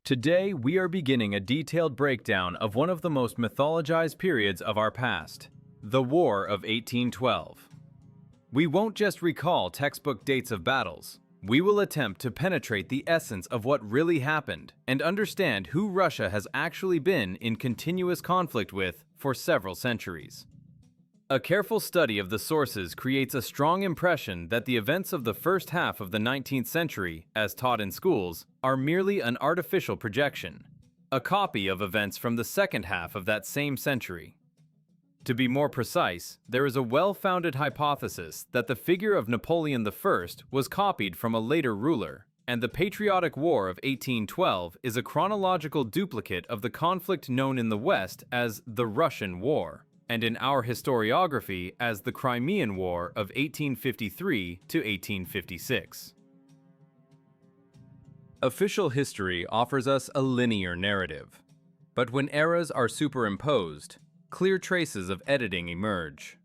Today, we are beginning a detailed breakdown of one of the most mythologized periods of our past, the War of 1812. We won't just recall textbook dates of battles. We will attempt to penetrate the essence of what really happened and understand who Russia has actually been in continuous conflict with for several centuries. A careful study of the sources creates a strong impression that the events of the first half of the 19th century, as taught in schools, are merely an artificial projection, a copy of events from the second half of that same century. To be more precise, there is a well-founded hypothesis that the figure of Napoleon I was copied from a later ruler, and the Patriotic War of 1812 is a chronological duplicate of the conflict known in the West as the Russian War, and in our historiography as the Crimean War of 1853 to 1856. Official history offers us a linear narrative, but when eras are superimposed, clear traces of editing emerge.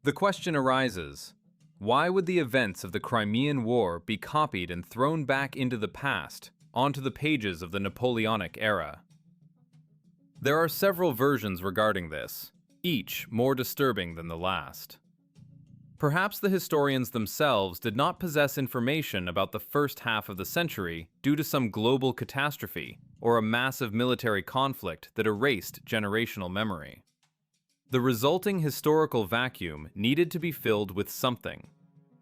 The question arises, why would the events of the Crimean War be copied and thrown back into the past, onto the pages of the Napoleonic era? There are several versions regarding this, each more disturbing than the last. Perhaps the historians themselves did not possess information about the first half of the century due to some global catastrophe or a massive military conflict that erased generational memory. The resulting historical vacuum needed to be filled with something,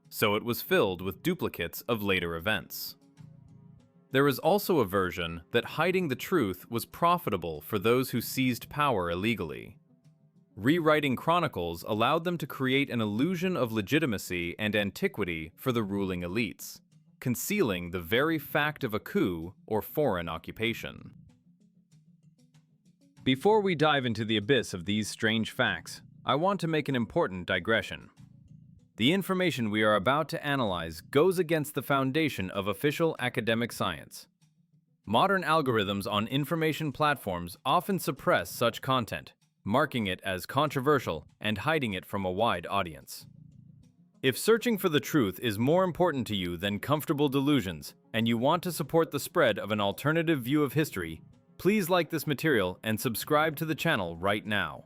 so it was filled with duplicates of later events. There is also a version that hiding the truth was profitable for those who seized power illegally. Rewriting chronicles allowed them to create an illusion of legitimacy and antiquity for the ruling elites, concealing the very fact of a coup or foreign occupation. Before we dive into the abyss of these strange facts, I want to make an important digression. The information we are about to analyze goes against the foundation of official academic science. Modern algorithms on information platforms often suppress such content, marking it as controversial and hiding it from a wide audience. If searching for the truth is more important to you than comfortable delusions, and you want to support the spread of an alternative view of history, please like this material and subscribe to the channel right now.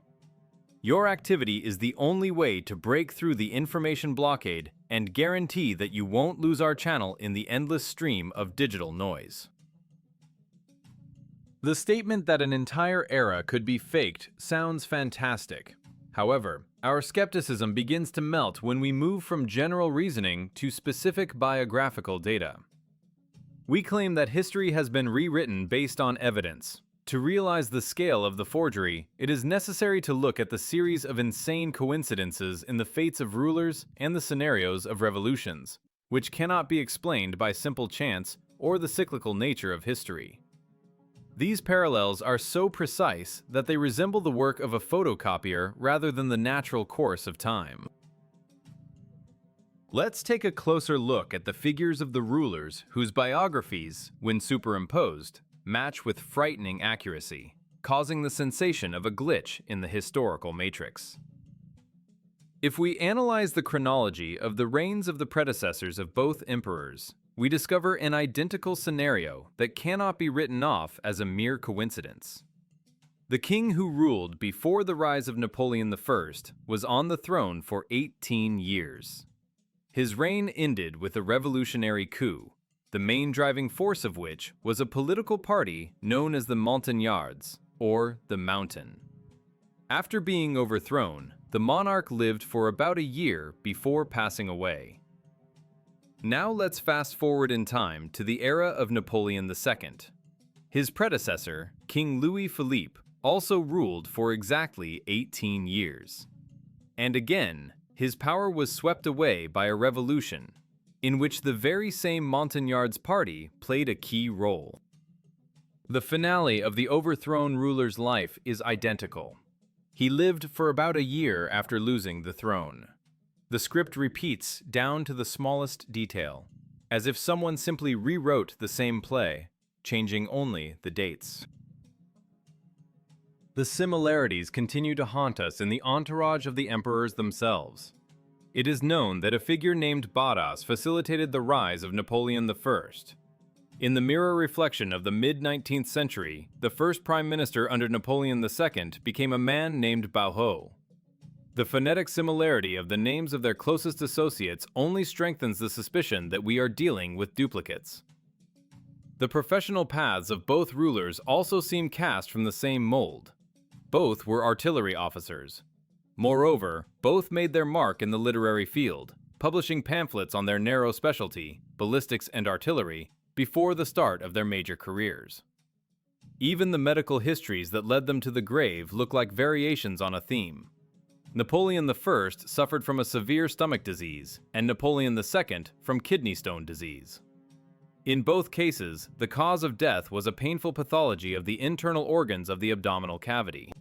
Your activity is the only way to break through the information blockade and guarantee that you won't lose our channel in the endless stream of digital noise. The statement that an entire era could be faked sounds fantastic. However, our skepticism begins to melt when we move from general reasoning to specific biographical data. We claim that history has been rewritten based on evidence. To realize the scale of the forgery, it is necessary to look at the series of insane coincidences in the fates of rulers and the scenarios of revolutions, which cannot be explained by simple chance or the cyclical nature of history. These parallels are so precise that they resemble the work of a photocopier rather than the natural course of time. Let's take a closer look at the figures of the rulers whose biographies, when superimposed, match with frightening accuracy, causing the sensation of a glitch in the historical matrix. If we analyze the chronology of the reigns of the predecessors of both emperors, we discover an identical scenario that cannot be written off as a mere coincidence. The king who ruled before the rise of Napoleon I was on the throne for 18 years. His reign ended with a revolutionary coup, the main driving force of which was a political party known as the Montagnards, or the Mountain. After being overthrown, the monarch lived for about a year before passing away. Now let's fast forward in time to the era of Napoleon II. His predecessor, King Louis-Philippe, also ruled for exactly 18 years. And again, his power was swept away by a revolution, in which the very same Montagnards party played a key role. The finale of the overthrown ruler's life is identical. He lived for about a year after losing the throne. The script repeats down to the smallest detail, as if someone simply rewrote the same play, changing only the dates. The similarities continue to haunt us in the entourage of the emperors themselves. It is known that a figure named Barras facilitated the rise of Napoleon I. In the mirror reflection of the mid-19th century, the first prime minister under Napoleon II became a man named Bao. The phonetic similarity of the names of their closest associates only strengthens the suspicion that we are dealing with duplicates. The professional paths of both rulers also seem cast from the same mold. Both were artillery officers. Moreover, both made their mark in the literary field, publishing pamphlets on their narrow specialty, ballistics and artillery, before the start of their major careers. Even the medical histories that led them to the grave look like variations on a theme. Napoleon I suffered from a severe stomach disease, and Napoleon II from kidney stone disease. In both cases, the cause of death was a painful pathology of the internal organs of the abdominal cavity.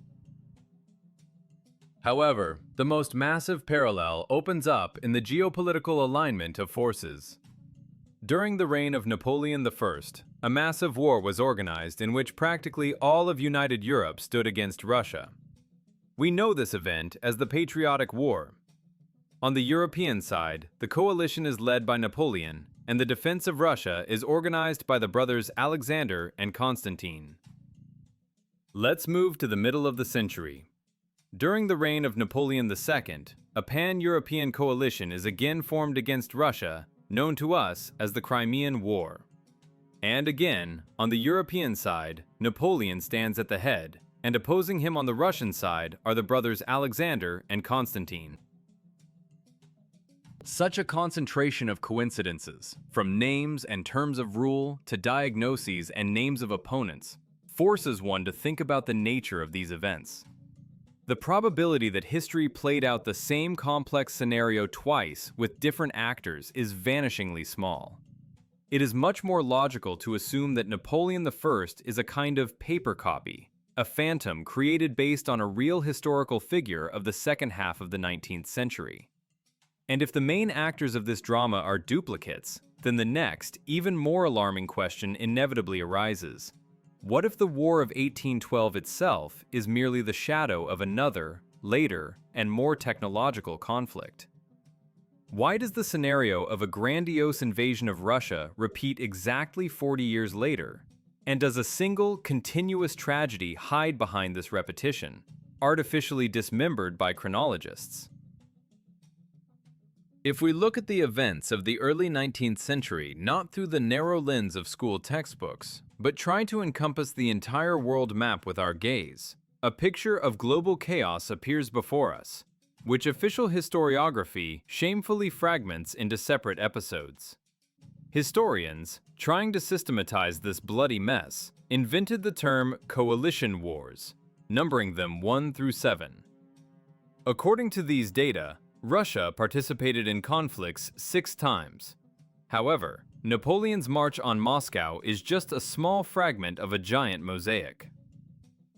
However, the most massive parallel opens up in the geopolitical alignment of forces. During the reign of Napoleon I, a massive war was organized in which practically all of United Europe stood against Russia. We know this event as the Patriotic War. On the European side, the coalition is led by Napoleon, and the defense of Russia is organized by the brothers Alexander and Constantine. Let's move to the middle of the century. During the reign of Napoleon II, a pan-European coalition is again formed against Russia, known to us as the Crimean War. And again, on the European side, Napoleon stands at the head, and opposing him on the Russian side are the brothers Alexander and Constantine. Such a concentration of coincidences, from names and terms of rule to diagnoses and names of opponents, forces one to think about the nature of these events. The probability that history played out the same complex scenario twice with different actors is vanishingly small. It is much more logical to assume that Napoleon I is a kind of paper copy, a phantom created based on a real historical figure of the second half of the 19th century. And if the main actors of this drama are duplicates, then the next, even more alarming question inevitably arises. What if the War of 1812 itself is merely the shadow of another, later, and more technological conflict? Why does the scenario of a grandiose invasion of Russia repeat exactly 40 years later? And does a single, continuous tragedy hide behind this repetition, artificially dismembered by chronologists? If we look at the events of the early 19th century not through the narrow lens of school textbooks, but try to encompass the entire world map with our gaze, a picture of global chaos appears before us, which official historiography shamefully fragments into separate episodes. Historians, trying to systematize this bloody mess, invented the term coalition wars, numbering them 1 through 7. According to these data, Russia participated in conflicts 6 times. However, Napoleon's march on Moscow is just a small fragment of a giant mosaic.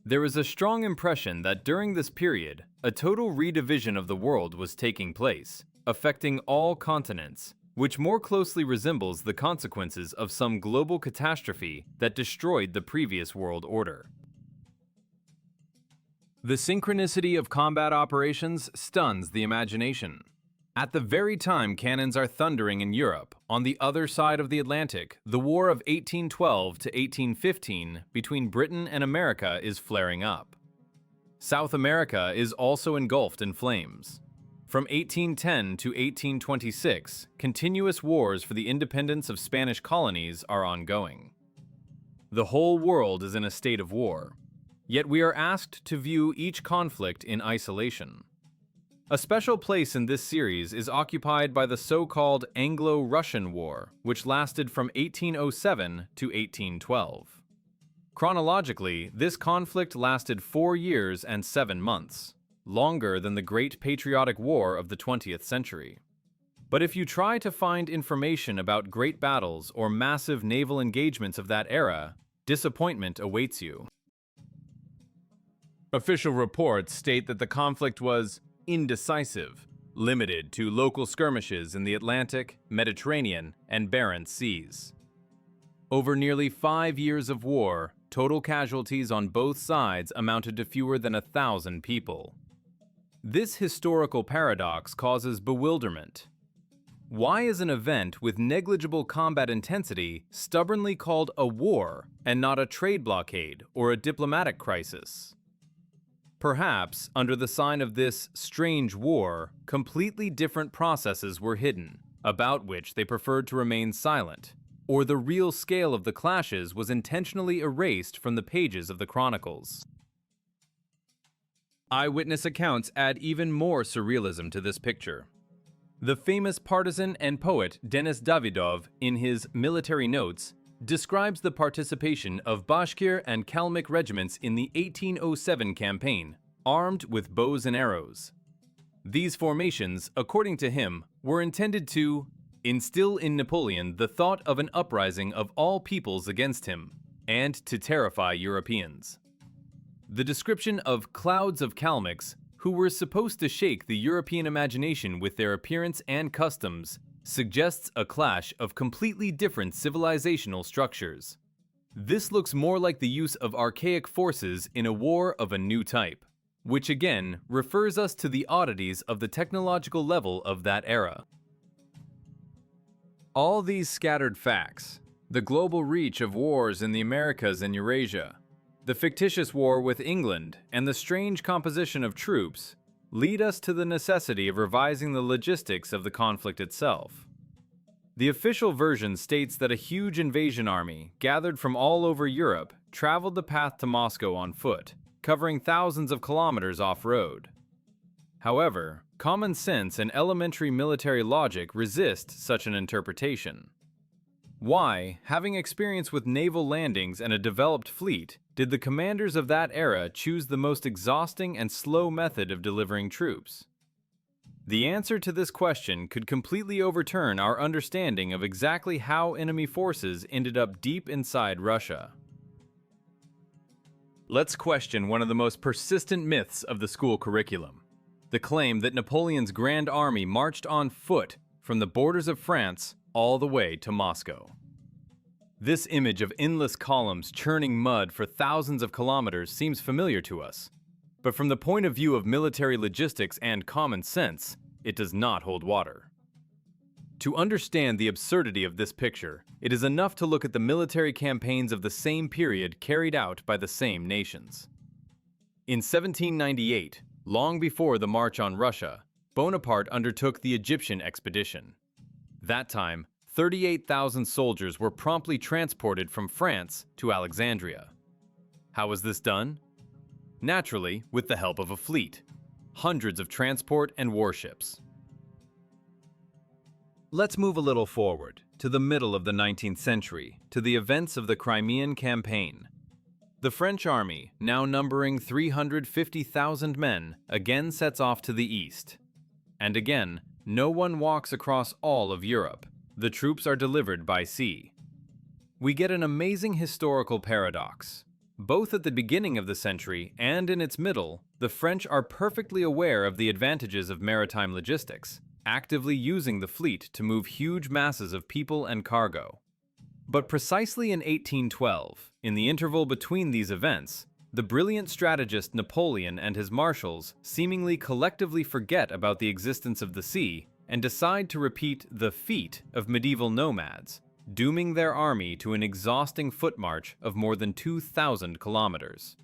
There is a strong impression that during this period, a total redivision of the world was taking place, affecting all continents, which more closely resembles the consequences of some global catastrophe that destroyed the previous world order. The synchronicity of combat operations stuns the imagination. At the very time cannons are thundering in Europe, on the other side of the Atlantic, the War of 1812 to 1815 between Britain and America is flaring up. South America is also engulfed in flames. From 1810 to 1826, continuous wars for the independence of Spanish colonies are ongoing. The whole world is in a state of war. Yet we are asked to view each conflict in isolation. A special place in this series is occupied by the so-called Anglo-Russian War, which lasted from 1807 to 1812. Chronologically, this conflict lasted 4 years and 7 months, longer than the Great Patriotic War of the 20th century. But if you try to find information about great battles or massive naval engagements of that era, disappointment awaits you. Official reports state that the conflict was indecisive, limited to local skirmishes in the Atlantic, Mediterranean, and Barents Seas. Over nearly 5 years of war, total casualties on both sides amounted to fewer than 1,000 people. This historical paradox causes bewilderment. Why is an event with negligible combat intensity stubbornly called a war and not a trade blockade or a diplomatic crisis? Perhaps, under the sign of this strange war, completely different processes were hidden, about which they preferred to remain silent, or the real scale of the clashes was intentionally erased from the pages of the chronicles. Eyewitness accounts add even more surrealism to this picture. The famous partisan and poet Denis Davidov, in his Military Notes, describes the participation of Bashkir and Kalmyk regiments in the 1807 campaign, armed with bows and arrows. These formations, according to him, were intended to instill in Napoleon the thought of an uprising of all peoples against him, and to terrify Europeans. The description of clouds of Kalmyks, who were supposed to shake the European imagination with their appearance and customs, suggests a clash of completely different civilizational structures. This looks more like the use of archaic forces in a war of a new type, which again refers us to the oddities of the technological level of that era. All these scattered facts, the global reach of wars in the Americas and Eurasia, the fictitious war with England, and the strange composition of troops, lead us to the necessity of revising the logistics of the conflict itself. The official version states that a huge invasion army, gathered from all over Europe, traveled the path to Moscow on foot, covering thousands of kilometers off-road. However, common sense and elementary military logic resist such an interpretation. Why, having experience with naval landings and a developed fleet, did the commanders of that era choose the most exhausting and slow method of delivering troops? The answer to this question could completely overturn our understanding of exactly how enemy forces ended up deep inside Russia. Let's question one of the most persistent myths of the school curriculum: the claim that Napoleon's Grand Army marched on foot from the borders of France all the way to Moscow. This image of endless columns churning mud for thousands of kilometers seems familiar to us, but from the point of view of military logistics and common sense, it does not hold water. To understand the absurdity of this picture, it is enough to look at the military campaigns of the same period carried out by the same nations. In 1798, long before the March on Russia, Bonaparte undertook the Egyptian expedition. That time, 38,000 soldiers were promptly transported from France to Alexandria. How was this done? Naturally, with the help of a fleet, hundreds of transport and warships. Let's move a little forward, to the middle of the 19th century, to the events of the Crimean Campaign. The French army, now numbering 350,000 men, again sets off to the east. And again, no one walks across all of Europe. The troops are delivered by sea. We get an amazing historical paradox. Both at the beginning of the century and in its middle, the French are perfectly aware of the advantages of maritime logistics, actively using the fleet to move huge masses of people and cargo. But precisely in 1812, in the interval between these events, the brilliant strategist Napoleon and his marshals seemingly collectively forget about the existence of the sea and decide to repeat the feat of medieval nomads, dooming their army to an exhausting foot march of more than 2,000 kilometers.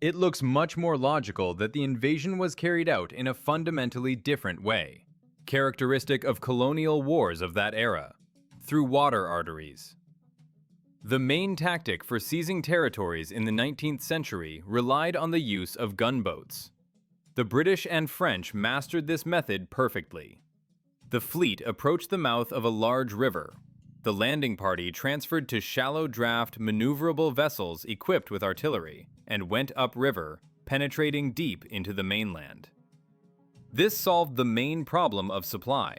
It looks much more logical that the invasion was carried out in a fundamentally different way, characteristic of colonial wars of that era, through water arteries. The main tactic for seizing territories in the 19th century relied on the use of gunboats. The British and French mastered this method perfectly. The fleet approached the mouth of a large river. The landing party transferred to shallow draft, maneuverable vessels equipped with artillery and went upriver, penetrating deep into the mainland. This solved the main problem of supply.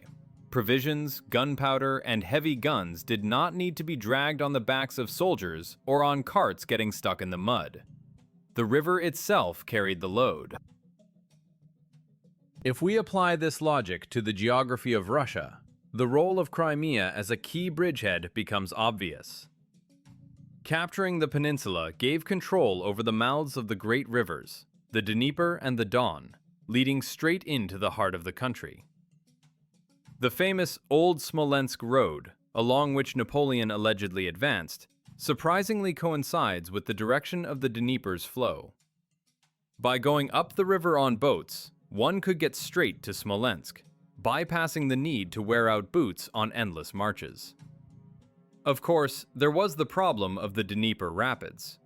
Provisions, gunpowder, and heavy guns did not need to be dragged on the backs of soldiers or on carts getting stuck in the mud. The river itself carried the load. If we apply this logic to the geography of Russia, the role of Crimea as a key bridgehead becomes obvious. Capturing the peninsula gave control over the mouths of the great rivers, the Dnieper and the Don, leading straight into the heart of the country. The famous Old Smolensk Road, along which Napoleon allegedly advanced, surprisingly coincides with the direction of the Dnieper's flow. By going up the river on boats, one could get straight to Smolensk, bypassing the need to wear out boots on endless marches. Of course, there was the problem of the Dnieper Rapids,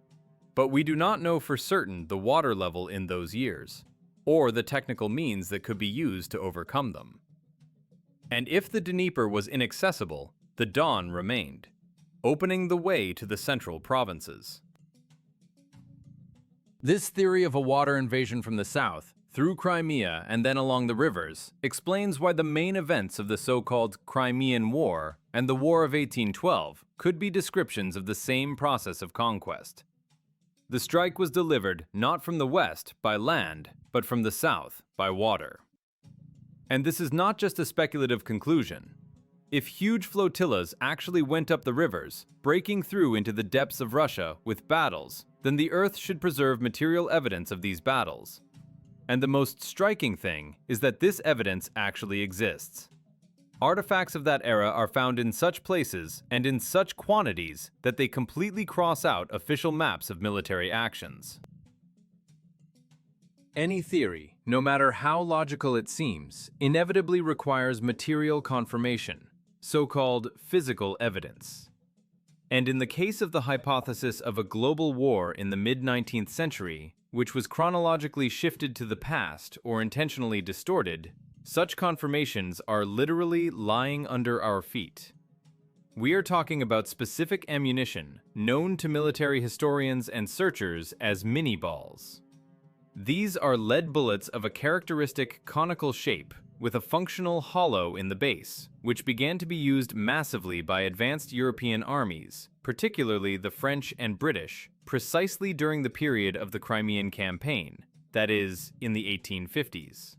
but we do not know for certain the water level in those years, or the technical means that could be used to overcome them. And if the Dnieper was inaccessible, the Don remained, opening the way to the central provinces. This theory of a water invasion from the south, through Crimea and then along the rivers, explains why the main events of the so-called Crimean War and the War of 1812 could be descriptions of the same process of conquest. The strike was delivered not from the west by land, but from the south by water. And this is not just a speculative conclusion. If huge flotillas actually went up the rivers, breaking through into the depths of Russia with battles, then the Earth should preserve material evidence of these battles. And the most striking thing is that this evidence actually exists. Artifacts of that era are found in such places and in such quantities that they completely cross out official maps of military actions. Any theory, no matter how logical it seems, inevitably requires material confirmation, so-called physical evidence. And in the case of the hypothesis of a global war in the mid-19th century, which was chronologically shifted to the past or intentionally distorted, such confirmations are literally lying under our feet. We are talking about specific ammunition known to military historians and searchers as mini-balls. These are lead bullets of a characteristic conical shape with a functional hollow in the base, which began to be used massively by advanced European armies, particularly the French and British, precisely during the period of the Crimean Campaign, that is, in the 1850s.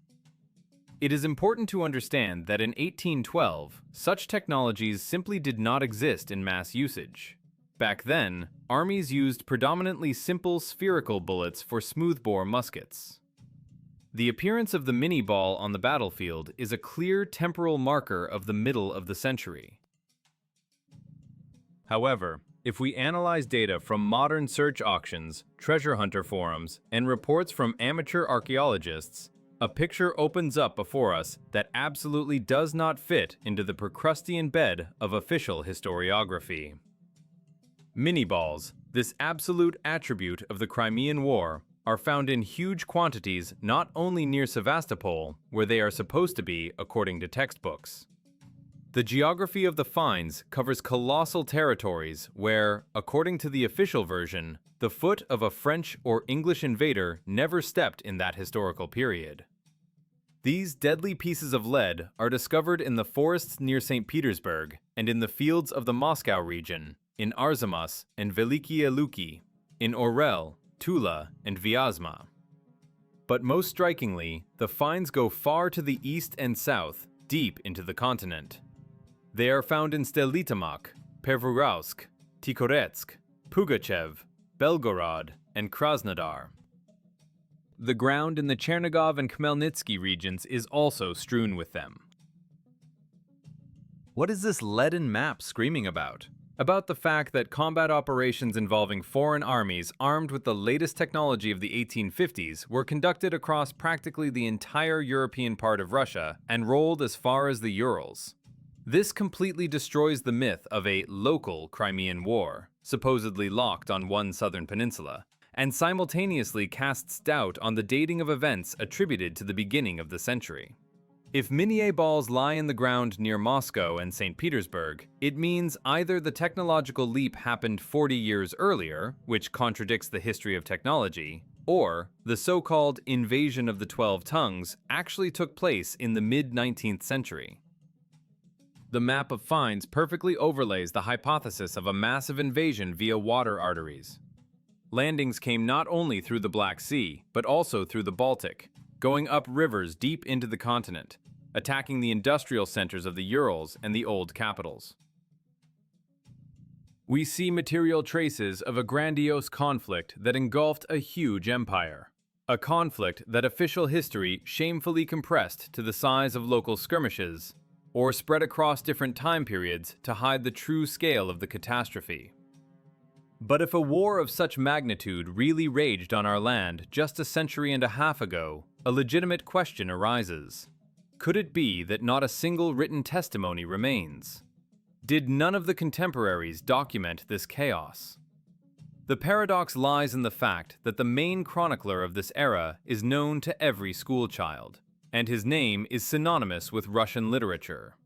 It is important to understand that in 1812, such technologies simply did not exist in mass usage. Back then, armies used predominantly simple spherical bullets for smoothbore muskets. The appearance of the mini-ball on the battlefield is a clear temporal marker of the middle of the century. However, if we analyze data from modern search auctions, treasure hunter forums, and reports from amateur archaeologists, a picture opens up before us that absolutely does not fit into the Procrustean bed of official historiography. Mini-balls, this absolute attribute of the Crimean War, are found in huge quantities not only near Sevastopol, where they are supposed to be according to textbooks. The geography of the finds covers colossal territories where, according to the official version, the foot of a French or English invader never stepped in that historical period. These deadly pieces of lead are discovered in the forests near St. Petersburg and in the fields of the Moscow region, in Arzamas and Velikie Luki, in Orel, Tula, and Vyazma. But most strikingly, the finds go far to the east and south, deep into the continent. They are found in Stelitamak, Pervouralsk, Tikhoretsk, Pugachev, Belgorod, and Krasnodar. The ground in the Chernigov and Khmelnytsky regions is also strewn with them. What is this leaden map screaming about? About the fact that combat operations involving foreign armies armed with the latest technology of the 1850s were conducted across practically the entire European part of Russia and rolled as far as the Urals. This completely destroys the myth of a local Crimean War, supposedly locked on one southern peninsula, and simultaneously casts doubt on the dating of events attributed to the beginning of the century. If mini-A balls lie in the ground near Moscow and St. Petersburg, it means either the technological leap happened 40 years earlier, which contradicts the history of technology, or the so-called invasion of the 12 tongues actually took place in the mid-19th century. The map of finds perfectly overlays the hypothesis of a massive invasion via water arteries. Landings came not only through the Black Sea, but also through the Baltic, going up rivers deep into the continent, attacking the industrial centers of the Urals and the old capitals. We see material traces of a grandiose conflict that engulfed a huge empire. A conflict that official history shamefully compressed to the size of local skirmishes, or spread across different time periods to hide the true scale of the catastrophe. But if a war of such magnitude really raged on our land just a century and a half ago, a legitimate question arises. Could it be that not a single written testimony remains? Did none of the contemporaries document this chaos? The paradox lies in the fact that the main chronicler of this era is known to every schoolchild, and his name is synonymous with Russian literature.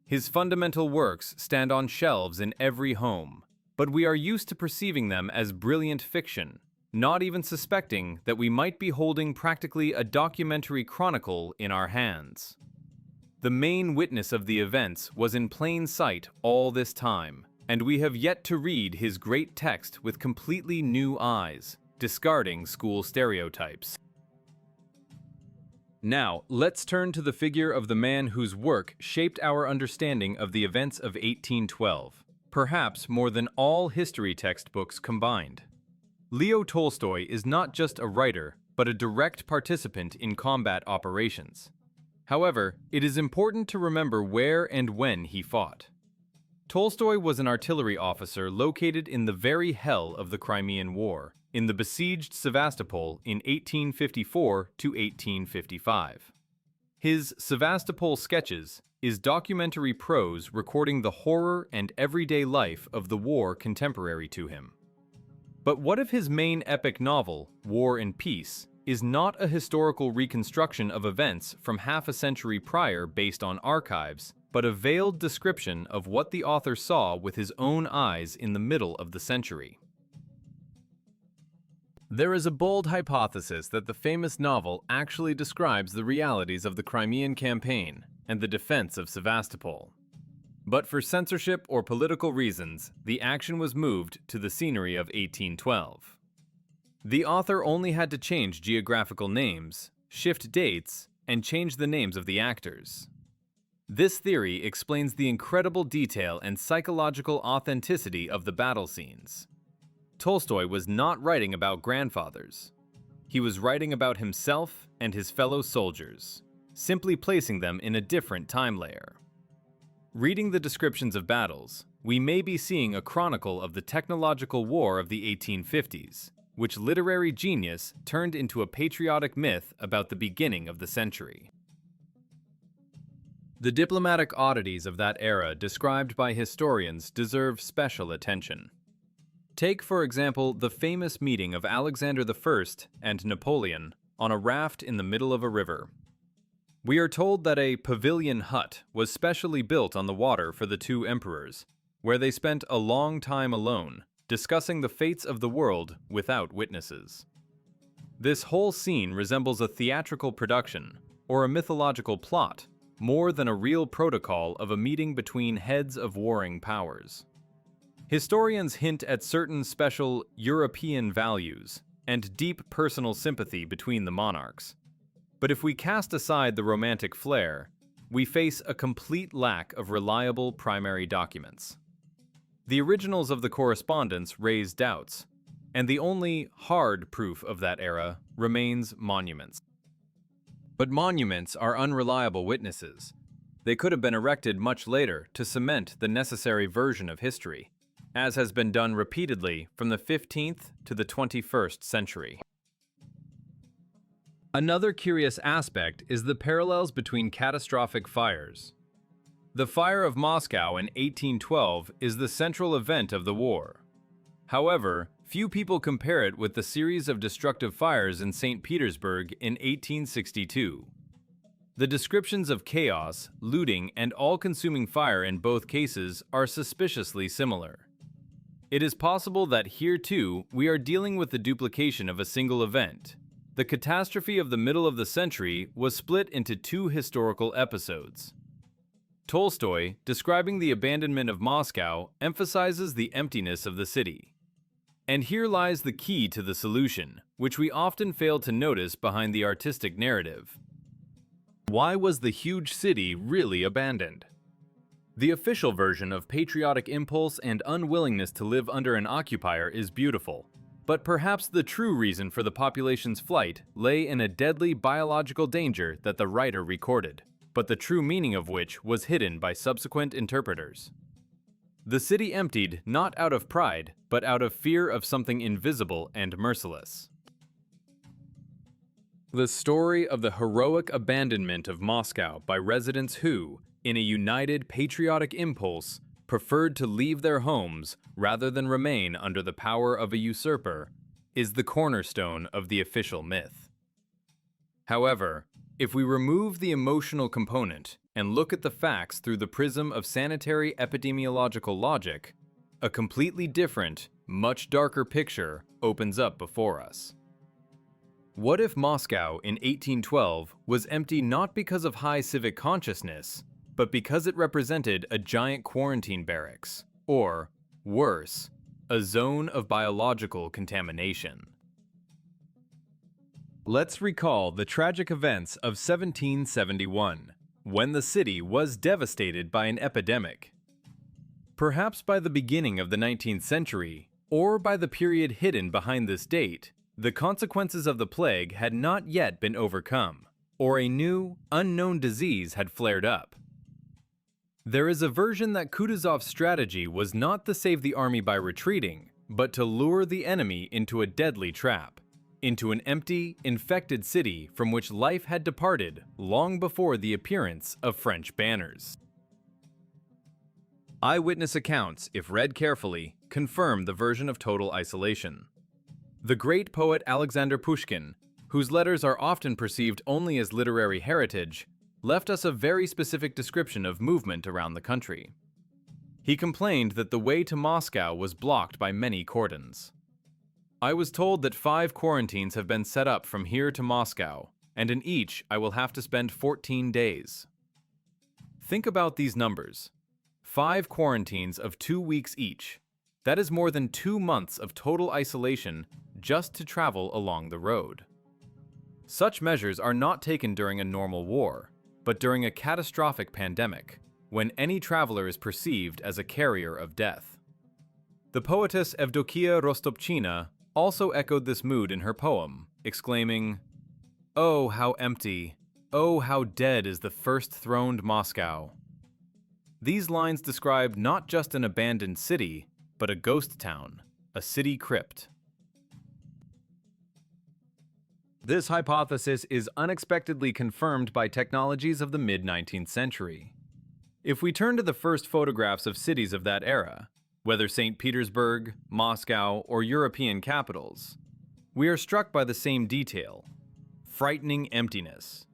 His fundamental works stand on shelves in every home, but we are used to perceiving them as brilliant fiction, not even suspecting that we might be holding practically a documentary chronicle in our hands. The main witness of the events was in plain sight all this time, and we have yet to read his great text with completely new eyes, discarding school stereotypes. Now, let's turn to the figure of the man whose work shaped our understanding of the events of 1812, perhaps more than all history textbooks combined. Leo Tolstoy is not just a writer, but a direct participant in combat operations. However, it is important to remember where and when he fought. Tolstoy was an artillery officer located in the very hell of the Crimean War, in the besieged Sevastopol in 1854 to 1855. His Sevastopol Sketches is documentary prose recording the horror and everyday life of the war contemporary to him. But what if his main epic novel, War and Peace, is not a historical reconstruction of events from half a century prior based on archives, but a veiled description of what the author saw with his own eyes in the middle of the century? There is a bold hypothesis that the famous novel actually describes the realities of the Crimean campaign and the defense of Sevastopol. But for censorship or political reasons, the action was moved to the scenery of 1812. The author only had to change geographical names, shift dates, and change the names of the actors. This theory explains the incredible detail and psychological authenticity of the battle scenes. Tolstoy was not writing about grandfathers. He was writing about himself and his fellow soldiers, simply placing them in a different time layer. Reading the descriptions of battles, we may be seeing a chronicle of the technological war of the 1850s, which literary genius turned into a patriotic myth about the beginning of the century. The diplomatic oddities of that era described by historians deserve special attention. Take, for example, the famous meeting of Alexander I and Napoleon on a raft in the middle of a river. We are told that a pavilion hut was specially built on the water for the two emperors, where they spent a long time alone, discussing the fates of the world without witnesses. This whole scene resembles a theatrical production, or a mythological plot, more than a real protocol of a meeting between heads of warring powers. Historians hint at certain special European values and deep personal sympathy between the monarchs. But if we cast aside the romantic flair, we face a complete lack of reliable primary documents. The originals of the correspondence raise doubts, and the only hard proof of that era remains monuments. But monuments are unreliable witnesses. They could have been erected much later to cement the necessary version of history, as has been done repeatedly from the 15th to the 21st century. Another curious aspect is the parallels between catastrophic fires. The fire of Moscow in 1812 is the central event of the war. However, few people compare it with the series of destructive fires in St. Petersburg in 1862. The descriptions of chaos, looting, and all-consuming fire in both cases are suspiciously similar. It is possible that here too we are dealing with the duplication of a single event. The catastrophe of the middle of the century was split into two historical episodes. Tolstoy, describing the abandonment of Moscow, emphasizes the emptiness of the city. And here lies the key to the solution, which we often fail to notice behind the artistic narrative. Why was the huge city really abandoned? The official version of patriotic impulse and unwillingness to live under an occupier is beautiful. But perhaps the true reason for the population's flight lay in a deadly biological danger that the writer recorded. but the true meaning of which was hidden by subsequent interpreters. The city emptied not out of pride, but out of fear of something invisible and merciless. The story of the heroic abandonment of Moscow by residents who, in a united patriotic impulse, preferred to leave their homes rather than remain under the power of a usurper, is the cornerstone of the official myth. However, if we remove the emotional component and look at the facts through the prism of sanitary epidemiological logic, a completely different, much darker picture opens up before us. What if Moscow in 1812 was empty not because of high civic consciousness, but because it represented a giant quarantine barracks, or, worse, a zone of biological contamination? Let's recall the tragic events of 1771, when the city was devastated by an epidemic. Perhaps by the beginning of the 19th century, or by the period hidden behind this date, the consequences of the plague had not yet been overcome, or a new, unknown disease had flared up. There is a version that Kutuzov's strategy was not to save the army by retreating, but to lure the enemy into a deadly trap, into an empty, infected city from which life had departed long before the appearance of French banners. Eyewitness accounts, if read carefully, confirm the version of total isolation. The great poet Alexander Pushkin, whose letters are often perceived only as literary heritage, left us a very specific description of movement around the country. He complained that the way to Moscow was blocked by many cordons. I was told that 5 quarantines have been set up from here to Moscow, and in each I will have to spend 14 days. Think about these numbers. 5 quarantines of 2 weeks each. That is more than 2 months of total isolation just to travel along the road. Such measures are not taken during a normal war, but during a catastrophic pandemic, when any traveler is perceived as a carrier of death. The poetess Evdokia Rostopchina also echoed this mood in her poem, exclaiming, "Oh, how empty, oh, how dead is the first-throned Moscow." These lines describe not just an abandoned city, but a ghost town, a city crypt. This hypothesis is unexpectedly confirmed by technologies of the mid-19th century. If we turn to the first photographs of cities of that era, whether St. Petersburg, Moscow, or European capitals, we are struck by the same detail: frightening emptiness.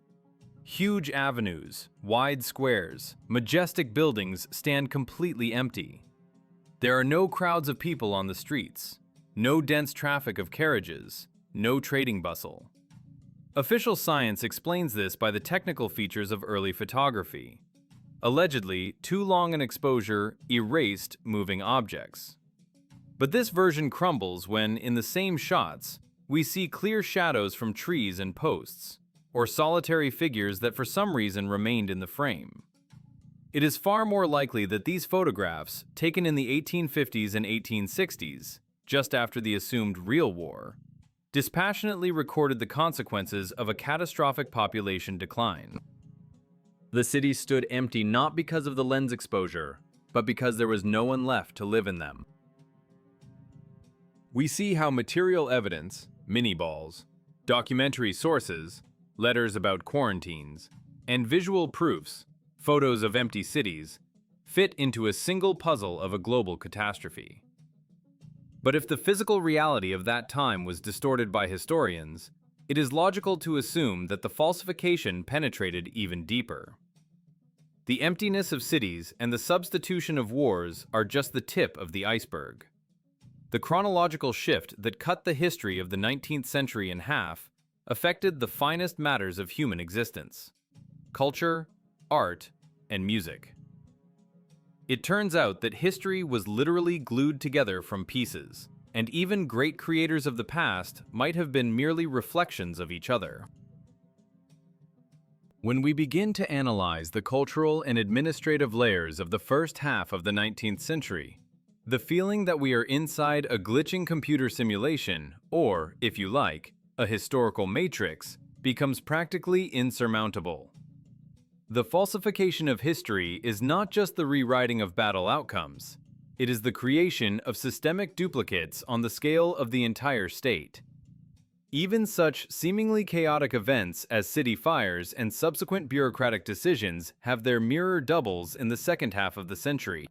Huge avenues, wide squares, majestic buildings stand completely empty. There are no crowds of people on the streets, no dense traffic of carriages, no trading bustle. Official science explains this by the technical features of early photography. Allegedly, too long an exposure erased moving objects. But this version crumbles when, in the same shots, we see clear shadows from trees and posts, or solitary figures that for some reason remained in the frame. It is far more likely that these photographs, taken in the 1850s and 1860s, just after the assumed real war, dispassionately recorded the consequences of a catastrophic population decline. The city stood empty not because of the lens exposure, but because there was no one left to live in them. We see how material evidence, mini-balls, documentary sources, letters about quarantines, and visual proofs, photos of empty cities, fit into a single puzzle of a global catastrophe. But if the physical reality of that time was distorted by historians, it is logical to assume that the falsification penetrated even deeper. The emptiness of cities and the substitution of wars are just the tip of the iceberg. The chronological shift that cut the history of the 19th century in half affected the finest matters of human existence: culture, art, and music. It turns out that history was literally glued together from pieces, and even great creators of the past might have been merely reflections of each other. When we begin to analyze the cultural and administrative layers of the first half of the 19th century, the feeling that we are inside a glitching computer simulation, or, if you like, a historical matrix, becomes practically insurmountable. The falsification of history is not just the rewriting of battle outcomes. It is the creation of systemic duplicates on the scale of the entire state. Even such seemingly chaotic events as city fires and subsequent bureaucratic decisions have their mirror doubles in the second half of the century.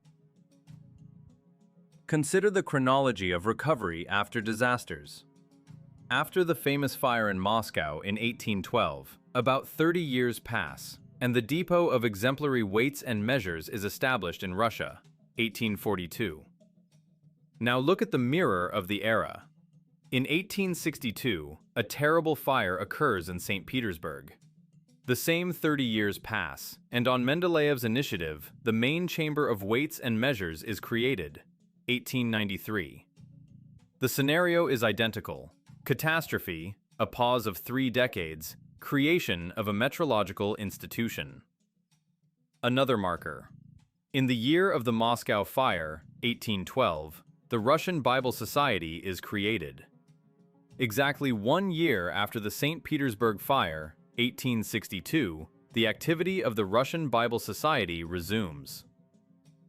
Consider the chronology of recovery after disasters. After the famous fire in Moscow in 1812, about 30 years pass, and the depot of exemplary weights and measures is established in Russia, 1842. Now look at the mirror of the era. In 1862, a terrible fire occurs in St. Petersburg. The same 30 years pass, and on Mendeleev's initiative, the main chamber of weights and measures is created, 1893. The scenario is identical. Catastrophe, a pause of 3 decades, creation of a metrological institution. Another marker. In the year of the Moscow fire, 1812, the Russian Bible Society is created. Exactly 1 year after the St. Petersburg fire, 1862, the activity of the Russian Bible Society resumes.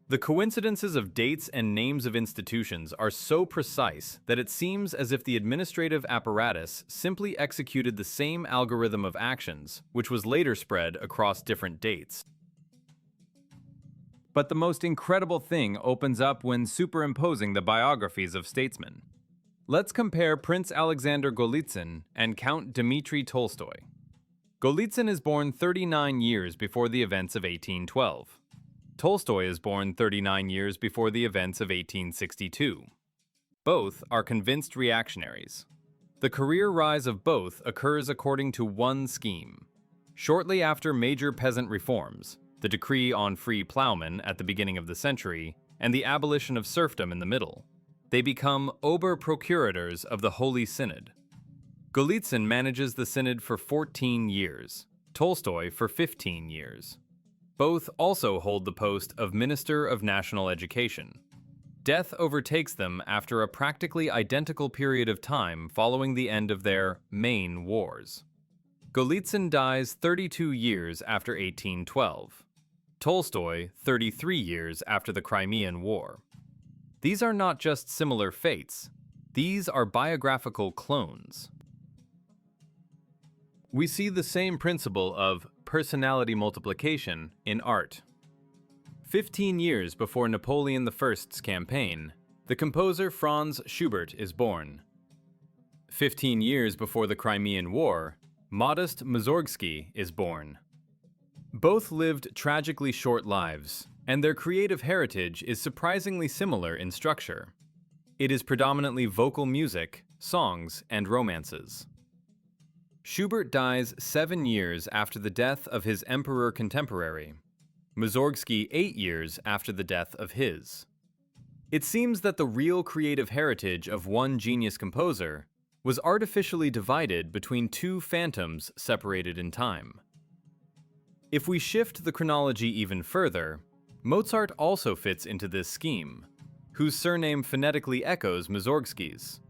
The coincidences of dates and names of institutions are so precise that it seems as if the administrative apparatus simply executed the same algorithm of actions, which was later spread across different dates. But the most incredible thing opens up when superimposing the biographies of statesmen. Let's compare Prince Alexander Golitsyn and Count Dmitry Tolstoy. Golitsyn is born 39 years before the events of 1812. Tolstoy is born 39 years before the events of 1862. Both are convinced reactionaries. The career rise of both occurs according to one scheme. Shortly after major peasant reforms, the decree on free plowmen at the beginning of the century, and the abolition of serfdom in the middle, they become Ober-Procurators of the Holy Synod. Golitsyn manages the synod for 14 years, Tolstoy for 15 years. Both also hold the post of Minister of National Education. Death overtakes them after a practically identical period of time following the end of their main wars. Golitsyn dies 32 years after 1812. Tolstoy 33 years after the Crimean War. These are not just similar fates. These are biographical clones. We see the same principle of personality multiplication in art. 15 years before Napoleon I's campaign, the composer Franz Schubert is born. 15 years before the Crimean War, Modest Mussorgsky is born. Both lived tragically short lives, and their creative heritage is surprisingly similar in structure. It is predominantly vocal music, songs, and romances. Schubert dies 7 years after the death of his emperor contemporary, Mussorgsky 8 years after the death of his. It seems that the real creative heritage of one genius composer was artificially divided between two phantoms separated in time. If we shift the chronology even further, Mozart also fits into this scheme, whose surname phonetically echoes Mussorgsky's,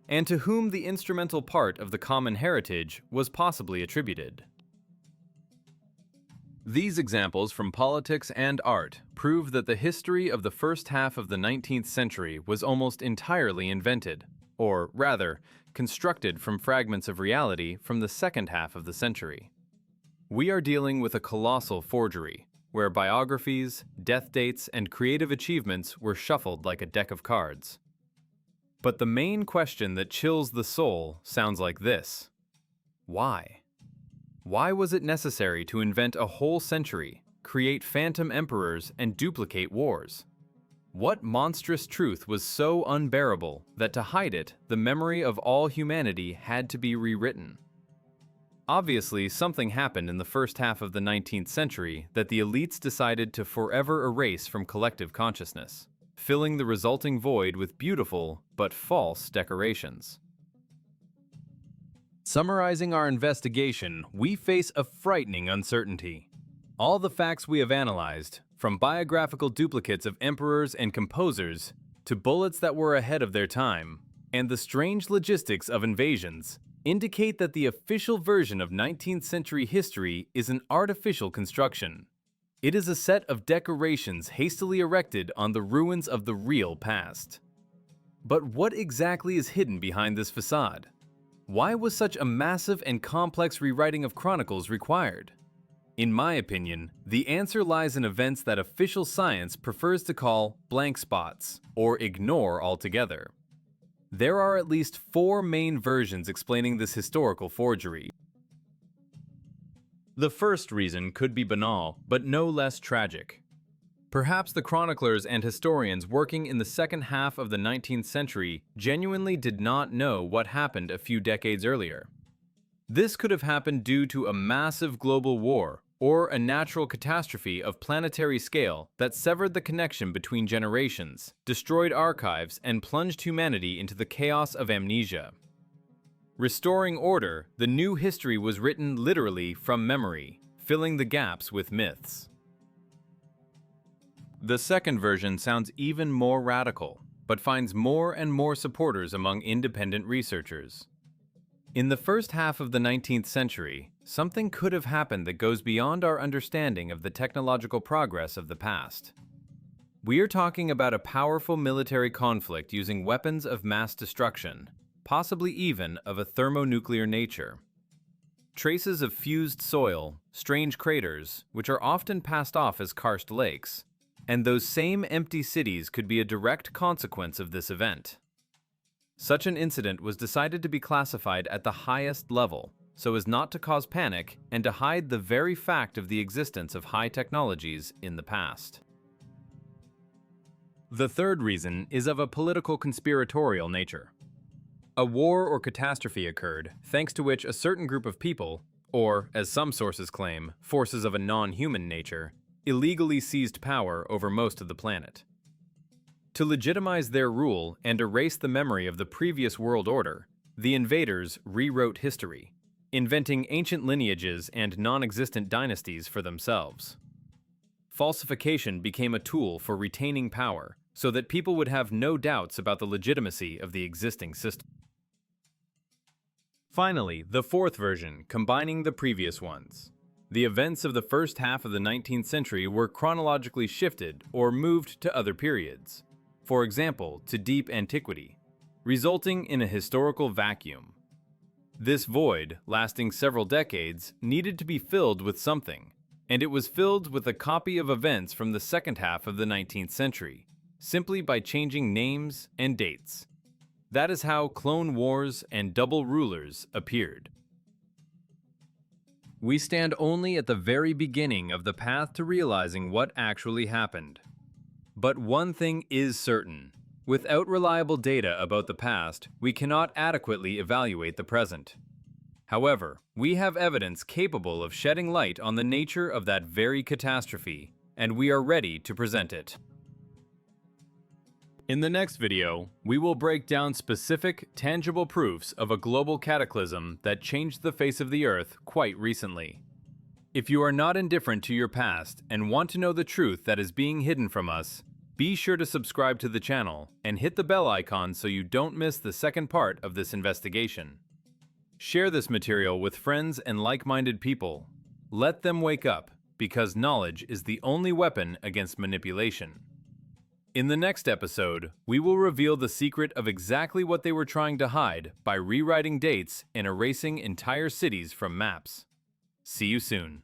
and to whom the instrumental part of the common heritage was possibly attributed. These examples from politics and art prove that the history of the first half of the 19th century was almost entirely invented, or rather, constructed from fragments of reality from the second half of the century. We are dealing with a colossal forgery, where biographies, death dates, and creative achievements were shuffled like a deck of cards. But the main question that chills the soul sounds like this. Why? Why was it necessary to invent a whole century, create phantom emperors, and duplicate wars? What monstrous truth was so unbearable that to hide it, the memory of all humanity had to be rewritten? Obviously, something happened in the first half of the 19th century that the elites decided to forever erase from collective consciousness, filling the resulting void with beautiful but false decorations. Summarizing our investigation, we face a frightening uncertainty. All the facts we have analyzed, from biographical duplicates of emperors and composers to bullets that were ahead of their time, and the strange logistics of invasions, indicate that the official version of 19th century history is an artificial construction. It is a set of decorations hastily erected on the ruins of the real past. But what exactly is hidden behind this facade? Why was such a massive and complex rewriting of chronicles required? In my opinion, the answer lies in events that official science prefers to call blank spots, or ignore altogether. There are at least 4 main versions explaining this historical forgery. The first reason could be banal, but no less tragic. Perhaps the chroniclers and historians working in the second half of the 19th century genuinely did not know what happened a few decades earlier. This could have happened due to a massive global war or a natural catastrophe of planetary scale that severed the connection between generations, destroyed archives, and plunged humanity into the chaos of amnesia. Restoring order, the new history was written literally from memory, filling the gaps with myths. The second version sounds even more radical, but finds more and more supporters among independent researchers. In the first half of the 19th century, something could have happened that goes beyond our understanding of the technological progress of the past. We are talking about a powerful military conflict using weapons of mass destruction, possibly even of a thermonuclear nature. Traces of fused soil, strange craters, which are often passed off as karst lakes, and those same empty cities could be a direct consequence of this event. Such an incident was decided to be classified at the highest level, so as not to cause panic and to hide the very fact of the existence of high technologies in the past. The third reason is of a political conspiratorial nature. A war or catastrophe occurred, thanks to which a certain group of people, or, as some sources claim, forces of a non-human nature, illegally seized power over most of the planet. To legitimize their rule and erase the memory of the previous world order, the invaders rewrote history, inventing ancient lineages and non-existent dynasties for themselves. Falsification became a tool for retaining power, so that people would have no doubts about the legitimacy of the existing system. Finally, the fourth version, combining the previous ones. The events of the first half of the 19th century were chronologically shifted or moved to other periods, for example, to deep antiquity, resulting in a historical vacuum. This void, lasting several decades, needed to be filled with something, and it was filled with a copy of events from the second half of the 19th century, simply by changing names and dates. That is how clone wars and double rulers appeared. We stand only at the very beginning of the path to realizing what actually happened. But one thing is certain. Without reliable data about the past, we cannot adequately evaluate the present. However, we have evidence capable of shedding light on the nature of that very catastrophe, and we are ready to present it. In the next video, we will break down specific, tangible proofs of a global cataclysm that changed the face of the Earth quite recently. If you are not indifferent to your past and want to know the truth that is being hidden from us, be sure to subscribe to the channel and hit the bell icon so you don't miss the second part of this investigation. Share this material with friends and like-minded people. Let them wake up, because knowledge is the only weapon against manipulation. In the next episode, we will reveal the secret of exactly what they were trying to hide by rewriting dates and erasing entire cities from maps. See you soon.